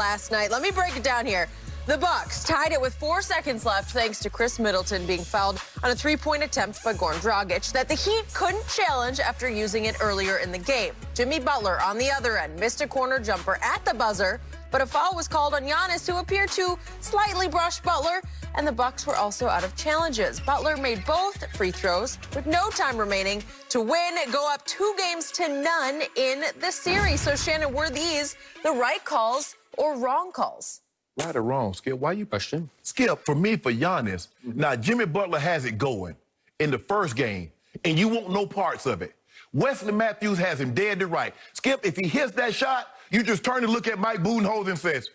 last night. Let me break it down here. The Bucks tied it with 4 seconds left thanks to Chris Middleton being fouled on a three-point attempt by Goran Dragic that the Heat couldn't challenge after using it earlier in the game. Jimmy Butler, on the other end, missed a corner jumper at the buzzer, but a foul was called on Giannis, who appeared to slightly brush Butler, and the Bucks were also out of challenges. Butler made both free throws with no time remaining to win, go up 2-0 in the series. So, Shannon, were these the right calls or wrong calls? Right or wrong, Skip? Why you question? Skip, for me, for Giannis, now Jimmy Butler has it going in the first game, and you want no parts of it. Wesley Matthews has him dead to right. Skip, if he hits that shot, you just turn and look at Mike Budenholzer and says,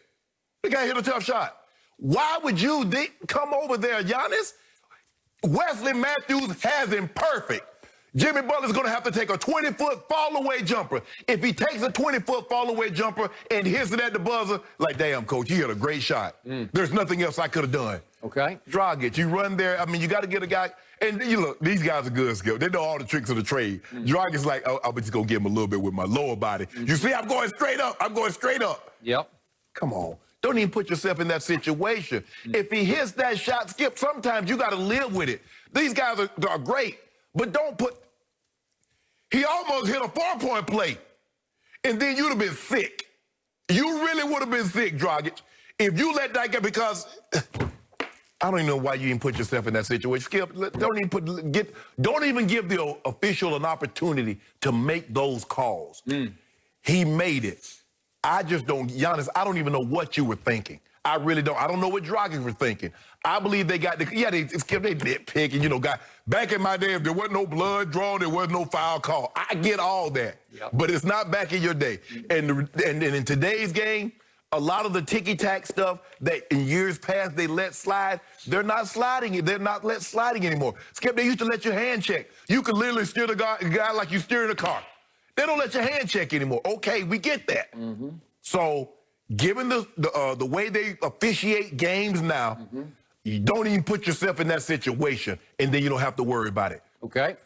the guy hit a tough shot. Why would you come over there, Giannis? Wesley Matthews has him perfect. Jimmy Butler's going to have to take a 20-foot fall-away jumper. If he takes a 20-foot fall-away jumper and hits it at the buzzer, like, damn, coach, you hit a great shot. There's nothing else I could have done. Okay. Dragic, you run there. I mean, you got to get a guy. And you look, these guys are good, Skip. They know all the tricks of the trade. Dragic's like, oh, I'm just going to give him a little bit with my lower body. You see, I'm going straight up. I'm going straight up. Yep. Come on. Don't even put yourself in that situation. If he hits that shot, Skip, sometimes you got to live with it. These guys are great, but don't put... He almost hit a 4-point play, and then you'd have been sick. You really would have been sick, Dragic, if you let that go, because I don't even know why you even put yourself in that situation. Skip, don't even give the official an opportunity to make those calls. He made it. I just don't, Giannis, I don't even know what you were thinking. I really don't. I don't know what Dragic was thinking. I believe they got they nitpicking, you know, back in my day, if there wasn't no blood drawn, there was no foul call. I get all that. Yep. But it's not back in your day. And in today's game, a lot of the ticky-tack stuff that in years past they let slide, they're not sliding it. They're not sliding anymore. Skip, they used to let your hand check. You could literally steer the guy like you're steering a car. They don't let your hand check anymore. Okay, we get that. So, given the way they officiate games now, you don't even put yourself in that situation, and then you don't have to worry about it. Okay.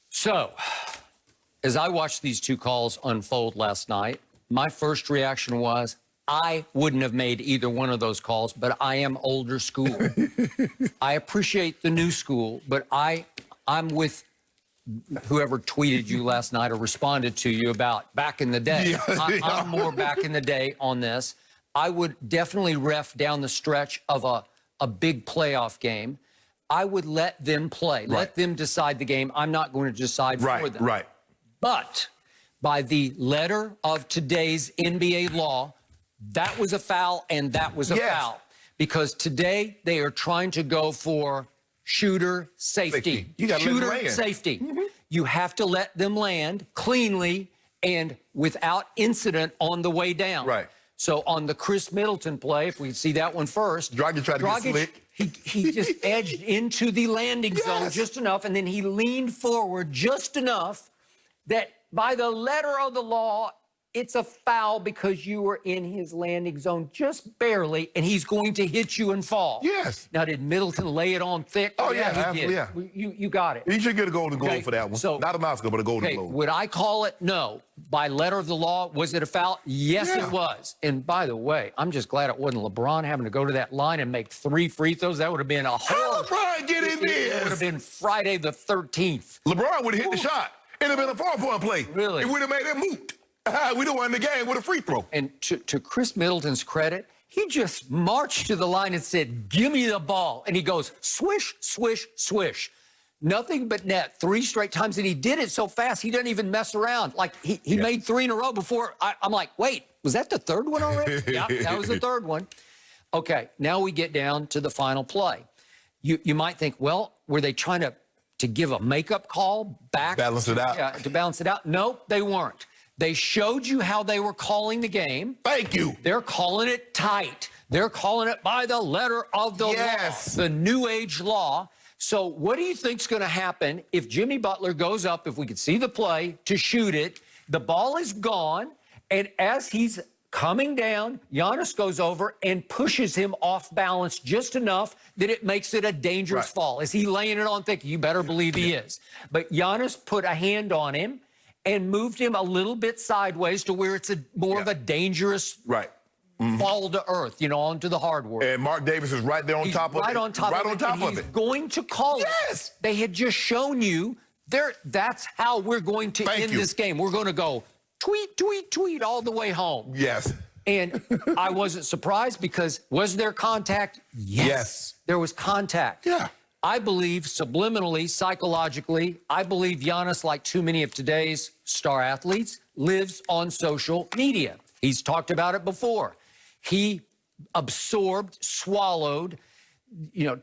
So, as I watched these two calls unfold last night, my first reaction was, I wouldn't have made either one of those calls, but I am older school. I appreciate the new school, but I'm with whoever tweeted you last night or responded to you about back in the day. I'm more back in the day on this. I would definitely ref down the stretch of a big playoff game. I would let them play. Let them decide the game. I'm not going to decide for them. But by the letter of today's NBA law, that was a foul and that was a foul. Because today they are trying to go for shooter safety. You got shooter safety. You have to let them land cleanly and without incident on the way down. So on the Chris Middleton play, if we see that one first, Dragic tried to get slick. He just edged into the landing zone just enough, and then he leaned forward just enough that by the letter of the law, it's a foul because you were in his landing zone just barely, and he's going to hit you and fall. Now, did Middleton lay it on thick? Oh, yeah, he did. You got it. He should get a golden goal for that one. So, not an Oscar, but a golden goal. Would I call it? No. By letter of the law, was it a foul? Yes, it was. And by the way, I'm just glad it wasn't LeBron having to go to that line and make 3 free throws. That would have been a whole... LeBron get in there? It would have been Friday the 13th. LeBron would have hit the shot. It would have been a 4-point play. Really? It would have made it moot. We don't win the game with a free throw. And to Chris Middleton's credit, he just marched to the line and said, give me the ball. And he goes, swish, swish, swish. Nothing but net 3 straight times. And he did it so fast, he doesn't even mess around. Like, he made 3 in a row before. I'm like, wait, was that the third one already? Yeah, that was the third one. Okay, now we get down to the final play. You might think, well, were they trying to give a makeup call back? Balance it out. Yeah, to balance it out. Nope, they weren't. They showed you how they were calling the game. Thank you. They're calling it tight. They're calling it by the letter of the law, the new age law. So what do you think's going to happen if Jimmy Butler goes up, if we could see the play, to shoot it? The ball is gone, and as he's coming down, Giannis goes over and pushes him off balance just enough that it makes it a dangerous fall. Is he laying it on thick? You better believe he is. But Giannis put a hand on him and moved him a little bit sideways to where it's more of a dangerous fall to earth, onto the hard work. And Mark Davis is right there on top of it. Right on top of it. He's going to call it. Yes. They had just shown you that's how we're going to end this game. We're going to go tweet, tweet, tweet all the way home. Yes. And I wasn't surprised because was there contact? Yes. There was contact. Yeah. I believe subliminally, psychologically, I believe Giannis, like too many of today's star athletes, lives on social media. He's talked about it before. He absorbed, swallowed,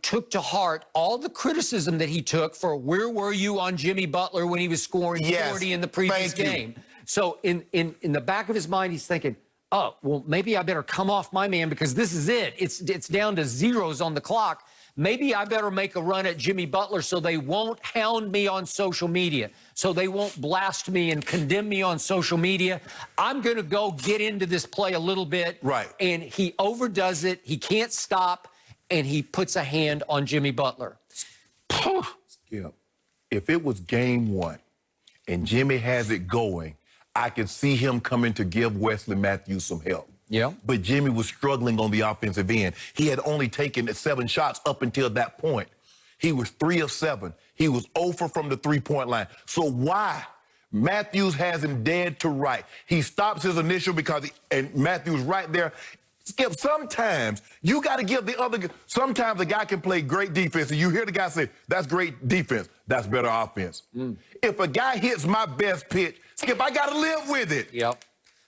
took to heart all the criticism that he took for where were you on Jimmy Butler when he was scoring 40 in the previous game. So in the back of his mind, he's thinking, oh, well, maybe I better come off my man because this is it. It's down to zeros on the clock. Maybe I better make a run at Jimmy Butler so they won't hound me on social media, so they won't blast me and condemn me on social media. I'm going to go get into this play a little bit. Right. And he overdoes it. He can't stop, and he puts a hand on Jimmy Butler. Skip, if it was game one and Jimmy has it going, I could see him coming to give Wesley Matthews some help. Yeah. But Jimmy was struggling on the offensive end. He had only taken 7 shots up until that point. He was 3 of 7. He was 0 from the three-point line. So why? Matthews has him dead to right. He stops his initial and Matthews right there. Skip, sometimes you got to give the other. Sometimes a guy can play great defense, and you hear the guy say, that's great defense. That's better offense. If a guy hits my best pitch, Skip, I got to live with it. Yep.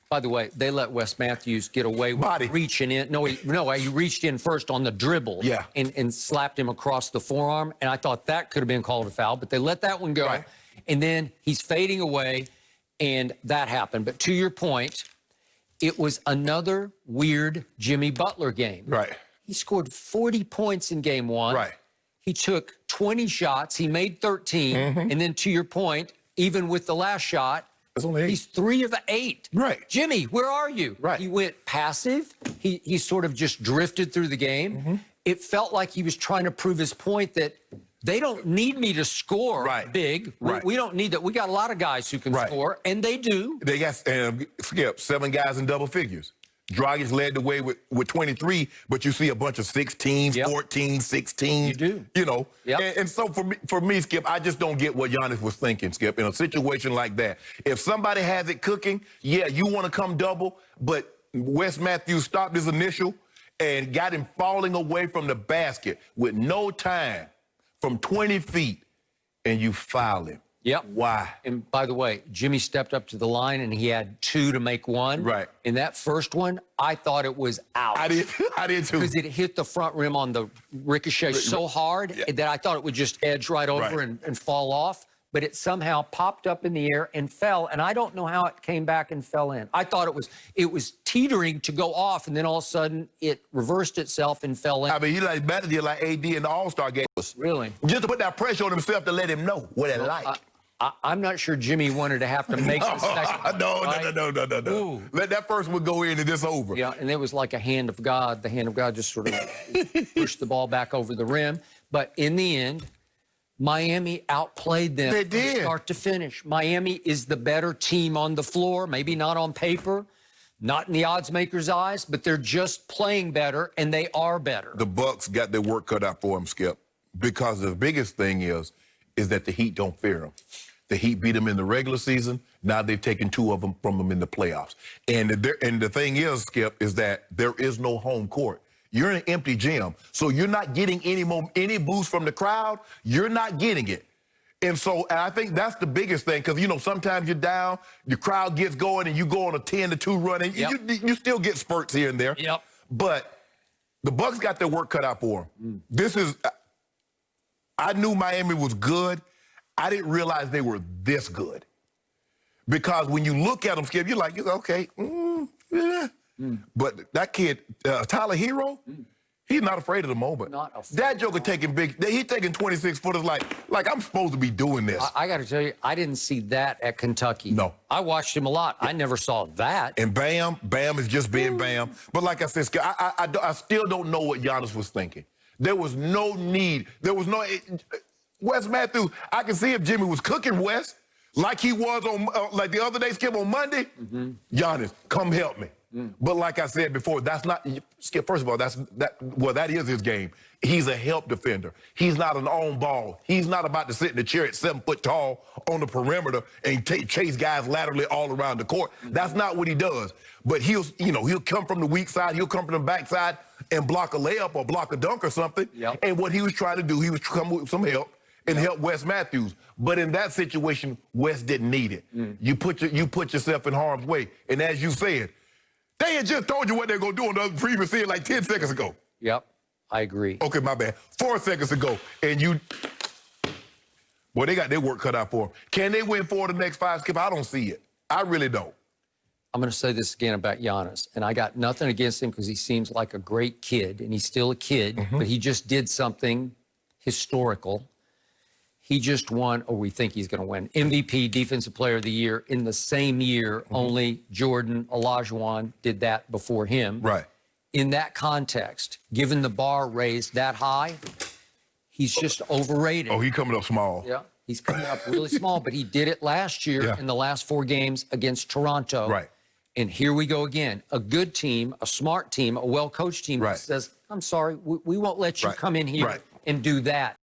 By the way, they let Wes Matthews get away with reaching in. No, he reached in first on the dribble and slapped him across the forearm, and I thought that could have been called a foul, but they let that one go. Right. And then he's fading away, and that happened. But to your point, it was another weird Jimmy Butler game. Right. He scored 40 points in game one. Right. He took 20 shots. He made 13. And then to your point, even with the last shot, he's 3 of 8. Right. Jimmy, where are you? Right. He went passive. He sort of just drifted through the game. It felt like he was trying to prove his point that they don't need me to score big. We don't need that. We got a lot of guys who can score, and they do. They got, Skip, 7 guys in double figures. Dragic led the way with 23, but you see a bunch of 16, 14, 16. You do. And so for me, Skip, I just don't get what Giannis was thinking, Skip, in a situation like that. If somebody has it cooking, yeah, you want to come double, but Wes Matthews stopped his initial and got him falling away from the basket with no time from 20 feet, and you foul him. Yep. Why? And by the way, Jimmy stepped up to the line, and he had 2 to make 1. Right. In that first one, I thought it was out. I did too. Because it hit the front rim on the ricochet so hard that I thought it would just edge right over and fall off. But it somehow popped up in the air and fell, and I don't know how it came back and fell in. I thought it was teetering to go off, and then all of a sudden it reversed itself and fell in. I mean, he like better than like AD in the All-Star game. Really? Just to put that pressure on himself to let him know what it like. I'm not sure Jimmy wanted to have to make the second. No. Ooh. Let that first one go in and it's over. Yeah, and it was like a hand of God. The hand of God just sort of pushed the ball back over the rim. But in the end, Miami outplayed them. They did. From start to finish. Miami is the better team on the floor, maybe not on paper, not in the odds makers' eyes, but they're just playing better, and they are better. The Bucks got their work cut out for them, Skip, because the biggest thing is that the Heat don't fear them. The Heat beat them in the regular season. Now they've taken 2 of them from them in the playoffs. And the thing is, Skip, is that there is no home court. You're in an empty gym, so you're not getting any boost from the crowd. You're not getting it. And I think that's the biggest thing, because, sometimes you're down, your crowd gets going, and you go on a 10-2 run, and you still get spurts here and there. Yep. But the Bucks got their work cut out for them. I knew Miami was good. I didn't realize they were this good. Because when you look at them, Skip, you're like, okay, But that kid, Tyler Hero, he's not afraid of the moment. That joker taking he's taking 26-footers like I'm supposed to be doing this. I got to tell you, I didn't see that at Kentucky. No. I watched him a lot. I never saw that. And Bam is just being Bam. But like I said, I still don't know what Giannis was thinking. There was no need. There was no... Wes Matthews, I can see if Jimmy was cooking Wes like he was on, like the other day, Skip, on Monday. Giannis, come help me. But like I said before, that's not Skip. First of all, that is his game. He's a help defender. He's not an on ball. He's not about to sit in the chair at 7 foot tall on the perimeter and chase guys laterally all around the court. That's not what he does. But he'll come from the weak side. He'll come from the back side and block a layup or block a dunk or something. Yep. And what he was trying to do, he was come with some help and help Wes Matthews. But in that situation, Wes didn't need it. You put yourself in harm's way. And as you said, they had just told you what they're going to do on the previous scene like 10 seconds ago. Yep, I agree. Okay, my bad. 4 seconds ago. And they got their work cut out for them. Can they win 4 of the next 5, Skip? I don't see it. I really don't. I'm going to say this again about Giannis, and I got nothing against him because he seems like a great kid, and he's still a kid, but he just did something historical. He just won, or we think he's going to win, MVP, Defensive Player of the Year in the same year. Only Jordan Olajuwon did that before him. Right. In that context, given the bar raised that high, he's just overrated. Oh, he coming up small. Yeah. He's coming up really small, but he did it last year in the last 4 games against Toronto. Right. And here we go again. A good team, a smart team, a well-coached team that says, I'm sorry, we won't let you come in here and do that.